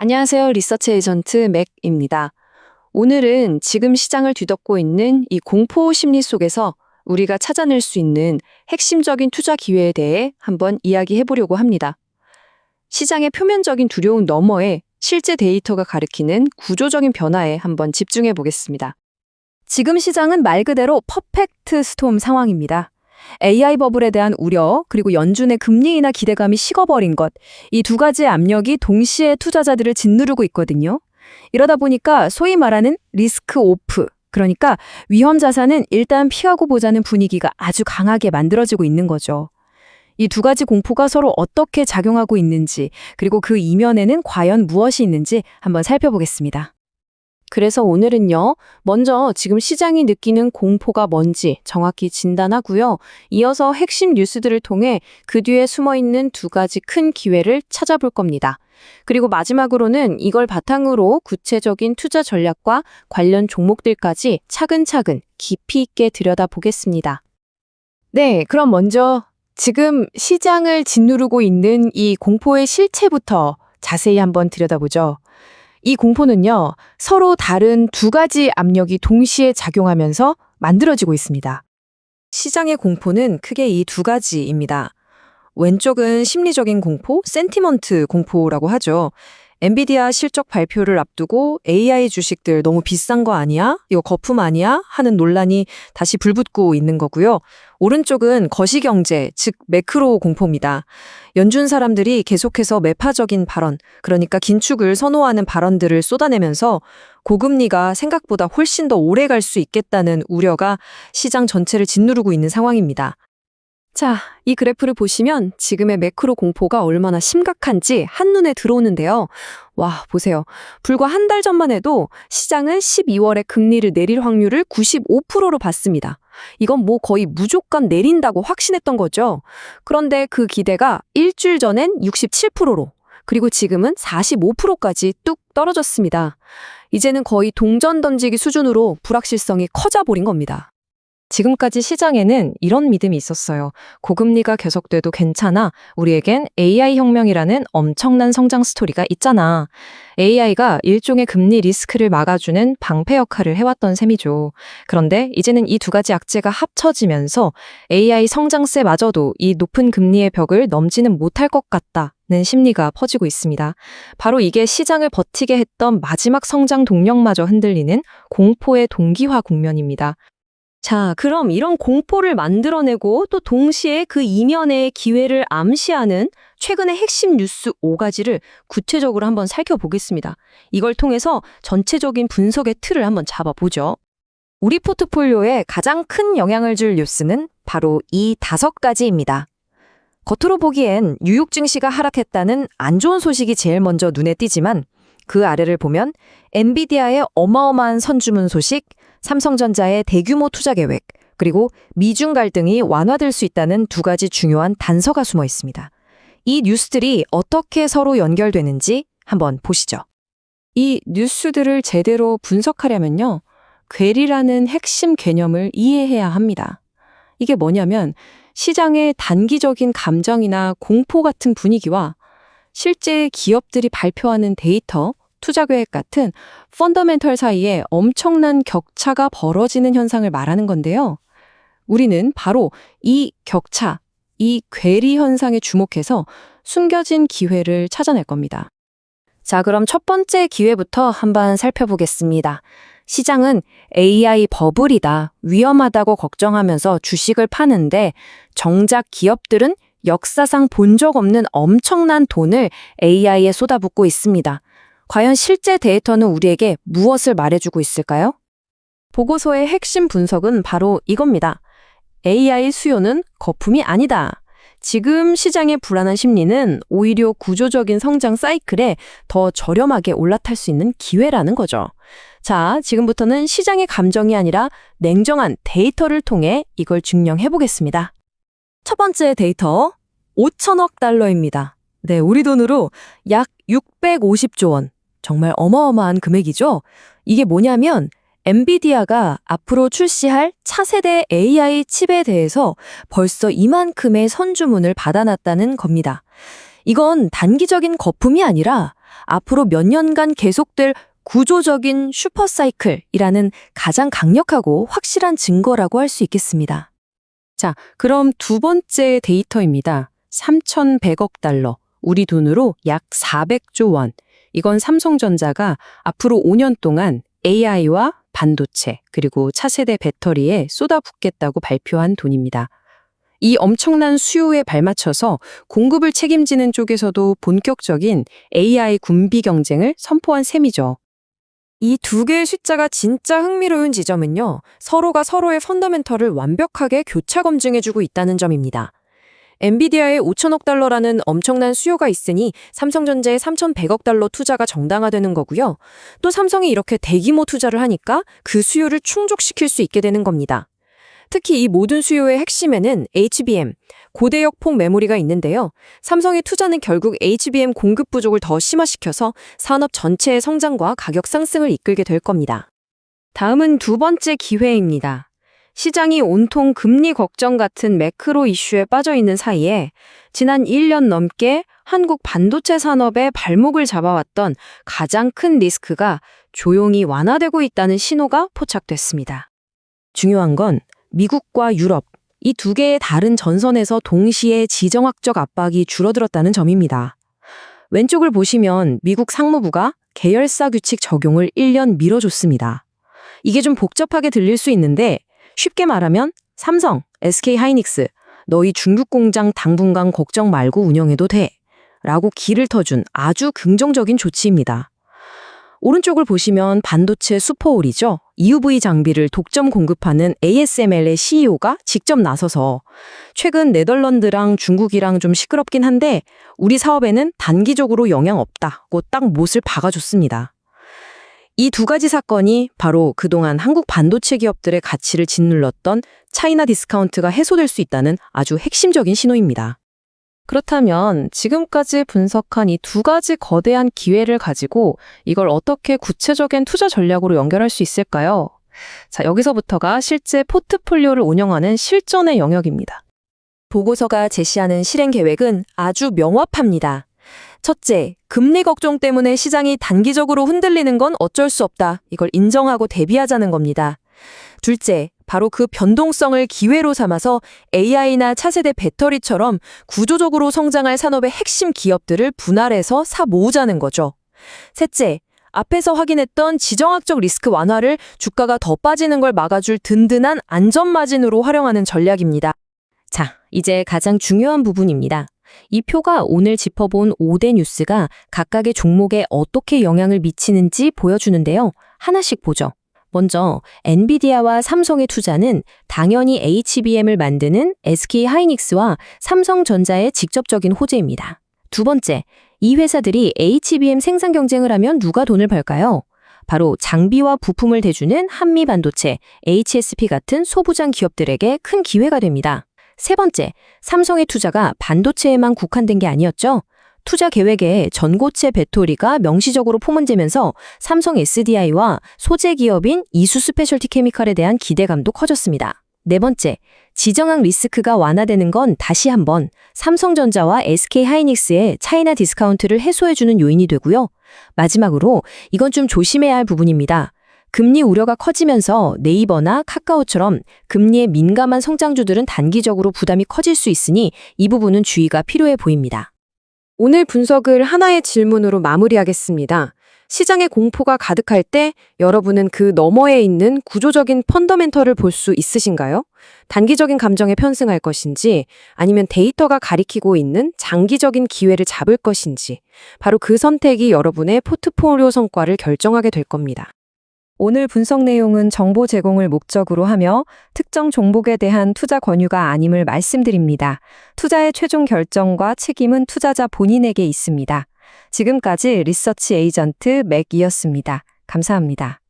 안녕하세요. 리서치 에이전트 맥입니다. 오늘은 지금 시장을 뒤덮고 있는 이 공포 심리 속에서 우리가 찾아낼 수 있는 핵심적인 투자 기회에 대해 한번 이야기해 보려고 합니다. 시장의 표면적인 두려움 너머에 실제 데이터가 가리키는 구조적인 변화에 한번 집중해 보겠습니다. 지금 시장은 말 그대로 퍼펙트 스톰 상황입니다. AI 버블에 대한 우려, 그리고 연준의 금리 인하 기대감이 식어버린 것, 이 두 가지의 압력이 동시에 투자자들을 짓누르고 있거든요. 이러다 보니까 소위 말하는 리스크 오프, 그러니까 위험 자산은 일단 피하고 보자는 분위기가 아주 강하게 만들어지고 있는 거죠. 이 두 가지 공포가 서로 어떻게 작용하고 있는지, 그리고 그 이면에는 과연 무엇이 있는지 한번 살펴보겠습니다. 그래서 오늘은요, 먼저 지금 시장이 느끼는 공포가 뭔지 정확히 진단하고요. 이어서 핵심 뉴스들을 통해 그 뒤에 숨어있는 두 가지 큰 기회를 찾아볼 겁니다. 그리고 마지막으로는 이걸 바탕으로 구체적인 투자 전략과 관련 종목들까지 차근차근 깊이 있게 들여다보겠습니다. 네, 그럼 먼저 지금 시장을 짓누르고 있는 이 공포의 실체부터 자세히 한번 들여다보죠. 이 공포는요, 서로 다른 두 가지 압력이 동시에 작용하면서 만들어지고 있습니다. 시장의 공포는 크게 이 두 가지입니다. 왼쪽은 심리적인 공포, 센티먼트 공포라고 하죠. 엔비디아 실적 발표를 앞두고 AI 주식들 너무 비싼 거 아니야? 이거 거품 아니야? 하는 논란이 다시 불붙고 있는 거고요. 오른쪽은 거시경제, 즉 매크로 공포입니다. 연준 사람들이 계속해서 매파적인 발언, 그러니까 긴축을 선호하는 발언들을 쏟아내면서 고금리가 생각보다 훨씬 더 오래 갈 수 있겠다는 우려가 시장 전체를 짓누르고 있는 상황입니다. 자, 이 그래프를 보시면 지금의 매크로 공포가 얼마나 심각한지 한눈에 들어오는데요. 와, 보세요. 불과 한 달 전만 해도 시장은 12월에 금리를 내릴 확률을 95%로 봤습니다. 이건 뭐 거의 무조건 내린다고 확신했던 거죠. 그런데 그 기대가 일주일 전엔 67%로, 그리고 지금은 45%까지 뚝 떨어졌습니다. 이제는 거의 동전 던지기 수준으로 불확실성이 커져버린 겁니다. 지금까지 시장에는 이런 믿음이 있었어요. 고금리가 계속돼도 괜찮아. 우리에겐 AI 혁명이라는 엄청난 성장 스토리가 있잖아. AI가 일종의 금리 리스크를 막아주는 방패 역할을 해왔던 셈이죠. 그런데 이제는 이 두 가지 악재가 합쳐지면서 AI 성장세마저도 이 높은 금리의 벽을 넘지는 못할 것 같다는 심리가 퍼지고 있습니다. 바로 이게 시장을 버티게 했던 마지막 성장 동력마저 흔들리는 공포의 동기화 국면입니다. 자, 그럼 이런 공포를 만들어내고 또 동시에 그 이면의 기회를 암시하는 최근의 핵심 뉴스 5가지를 구체적으로 한번 살펴보겠습니다. 이걸 통해서 전체적인 분석의 틀을 한번 잡아보죠. 우리 포트폴리오에 가장 큰 영향을 줄 뉴스는 바로 이 5가지입니다. 겉으로 보기엔 뉴욕 증시가 하락했다는 안 좋은 소식이 제일 먼저 눈에 띄지만 그 아래를 보면 엔비디아의 어마어마한 선주문 소식, 삼성전자의 대규모 투자 계획, 그리고 미중 갈등이 완화될 수 있다는 두 가지 중요한 단서가 숨어 있습니다. 이 뉴스들이 어떻게 서로 연결되는지 한번 보시죠. 이 뉴스들을 제대로 분석하려면요, 괴리라는 핵심 개념을 이해해야 합니다. 이게 뭐냐면 시장의 단기적인 감정이나 공포 같은 분위기와 실제 기업들이 발표하는 데이터, 투자 계획 같은 펀더멘털 사이에 엄청난 격차가 벌어지는 현상을 말하는 건데요. 우리는 바로 이 격차, 이 괴리 현상에 주목해서 숨겨진 기회를 찾아낼 겁니다. 자, 그럼 첫 번째 기회부터 한번 살펴보겠습니다. 시장은 AI 버블이다, 위험하다고 걱정하면서 주식을 파는데 정작 기업들은 역사상 본 적 없는 엄청난 돈을 AI에 쏟아붓고 있습니다. 과연 실제 데이터는 우리에게 무엇을 말해주고 있을까요? 보고서의 핵심 분석은 바로 이겁니다. AI 수요는 거품이 아니다. 지금 시장의 불안한 심리는 오히려 구조적인 성장 사이클에 더 저렴하게 올라탈 수 있는 기회라는 거죠. 자, 지금부터는 시장의 감정이 아니라 냉정한 데이터를 통해 이걸 증명해 보겠습니다. 첫 번째 데이터, 5천억 달러입니다. 네, 우리 돈으로 약 650조 원. 정말 어마어마한 금액이죠? 이게 뭐냐면 엔비디아가 앞으로 출시할 차세대 AI 칩에 대해서 벌써 이만큼의 선주문을 받아놨다는 겁니다. 이건 단기적인 거품이 아니라 앞으로 몇 년간 계속될 구조적인 슈퍼사이클이라는 가장 강력하고 확실한 증거라고 할 수 있겠습니다. 자, 그럼 두 번째 데이터입니다. 3,100억 달러, 우리 돈으로 약 400조 원. 이건 삼성전자가 앞으로 5년 동안 AI와 반도체, 그리고 차세대 배터리에 쏟아붓겠다고 발표한 돈입니다. 이 엄청난 수요에 발맞춰서 공급을 책임지는 쪽에서도 본격적인 AI 군비 경쟁을 선포한 셈이죠. 이 두 개의 숫자가 진짜 흥미로운 지점은요, 서로가 서로의 펀더멘털을 완벽하게 교차 검증해주고 있다는 점입니다. 엔비디아의 5천억 달러라는 엄청난 수요가 있으니 삼성전자의 3,100억 달러 투자가 정당화되는 거고요. 또 삼성이 이렇게 대규모 투자를 하니까 그 수요를 충족시킬 수 있게 되는 겁니다. 특히 이 모든 수요의 핵심에는 HBM, 고대역 폭 메모리가 있는데요. 삼성의 투자는 결국 HBM 공급 부족을 더 심화시켜서 산업 전체의 성장과 가격 상승을 이끌게 될 겁니다. 다음은 두 번째 기회입니다. 시장이 온통 금리 걱정 같은 매크로 이슈에 빠져 있는 사이에 지난 1년 넘게 한국 반도체 산업의 발목을 잡아왔던 가장 큰 리스크가 조용히 완화되고 있다는 신호가 포착됐습니다. 중요한 건 미국과 유럽, 이 두 개의 다른 전선에서 동시에 지정학적 압박이 줄어들었다는 점입니다. 왼쪽을 보시면 미국 상무부가 계열사 규칙 적용을 1년 미뤄줬습니다. 이게 좀 복잡하게 들릴 수 있는데 쉽게 말하면 삼성, SK 하이닉스, 너희 중국 공장 당분간 걱정 말고 운영해도 돼 라고 길을 터준 아주 긍정적인 조치입니다. 오른쪽을 보시면 반도체 슈퍼홀이죠. EUV 장비를 독점 공급하는 ASML의 CEO가 직접 나서서 최근 네덜란드랑 중국이랑 좀 시끄럽긴 한데 우리 사업에는 단기적으로 영향 없다고 딱 못을 박아줬습니다. 이 두 가지 사건이 바로 그동안 한국 반도체 기업들의 가치를 짓눌렀던 차이나 디스카운트가 해소될 수 있다는 아주 핵심적인 신호입니다. 그렇다면 지금까지 분석한 이 두 가지 거대한 기회를 가지고 이걸 어떻게 구체적인 투자 전략으로 연결할 수 있을까요? 자, 여기서부터가 실제 포트폴리오를 운영하는 실전의 영역입니다. 보고서가 제시하는 실행 계획은 아주 명확합니다. 첫째, 금리 걱정 때문에 시장이 단기적으로 흔들리는 건 어쩔 수 없다. 이걸 인정하고 대비하자는 겁니다. 둘째, 바로 그 변동성을 기회로 삼아서 AI나 차세대 배터리처럼 구조적으로 성장할 산업의 핵심 기업들을 분할해서 사 모으자는 거죠. 셋째, 앞에서 확인했던 지정학적 리스크 완화를 주가가 더 빠지는 걸 막아줄 든든한 안전마진으로 활용하는 전략입니다. 자, 이제 가장 중요한 부분입니다. 이 표가 오늘 짚어본 5대 뉴스가 각각의 종목에 어떻게 영향을 미치는지 보여주는데요. 하나씩 보죠. 먼저 엔비디아와 삼성의 투자는 당연히 HBM을 만드는 SK하이닉스와 삼성전자의 직접적인 호재입니다. 두 번째, 이 회사들이 HBM 생산 경쟁을 하면 누가 돈을 벌까요? 바로 장비와 부품을 대주는 한미반도체, HSP 같은 소부장 기업들에게 큰 기회가 됩니다. 세 번째, 삼성의 투자가 반도체에만 국한된 게 아니었죠. 투자 계획에 전고체 배터리가 명시적으로 포문되면서 삼성 SDI와 소재 기업인 이수 스페셜티 케미칼에 대한 기대감도 커졌습니다. 네 번째, 지정학 리스크가 완화되는 건 다시 한번 삼성전자와 SK하이닉스의 차이나 디스카운트를 해소해주는 요인이 되고요. 마지막으로 이건 좀 조심해야 할 부분입니다. 금리 우려가 커지면서 네이버나 카카오처럼 금리에 민감한 성장주들은 단기적으로 부담이 커질 수 있으니 이 부분은 주의가 필요해 보입니다. 오늘 분석을 하나의 질문으로 마무리하겠습니다. 시장의 공포가 가득할 때 여러분은 그 너머에 있는 구조적인 펀더멘털을 볼 수 있으신가요? 단기적인 감정에 편승할 것인지 아니면 데이터가 가리키고 있는 장기적인 기회를 잡을 것인지 바로 그 선택이 여러분의 포트폴리오 성과를 결정하게 될 겁니다. 오늘 분석 내용은 정보 제공을 목적으로 하며 특정 종목에 대한 투자 권유가 아님을 말씀드립니다. 투자의 최종 결정과 책임은 투자자 본인에게 있습니다. 지금까지 리서치 에이전트 맥이었습니다. 감사합니다.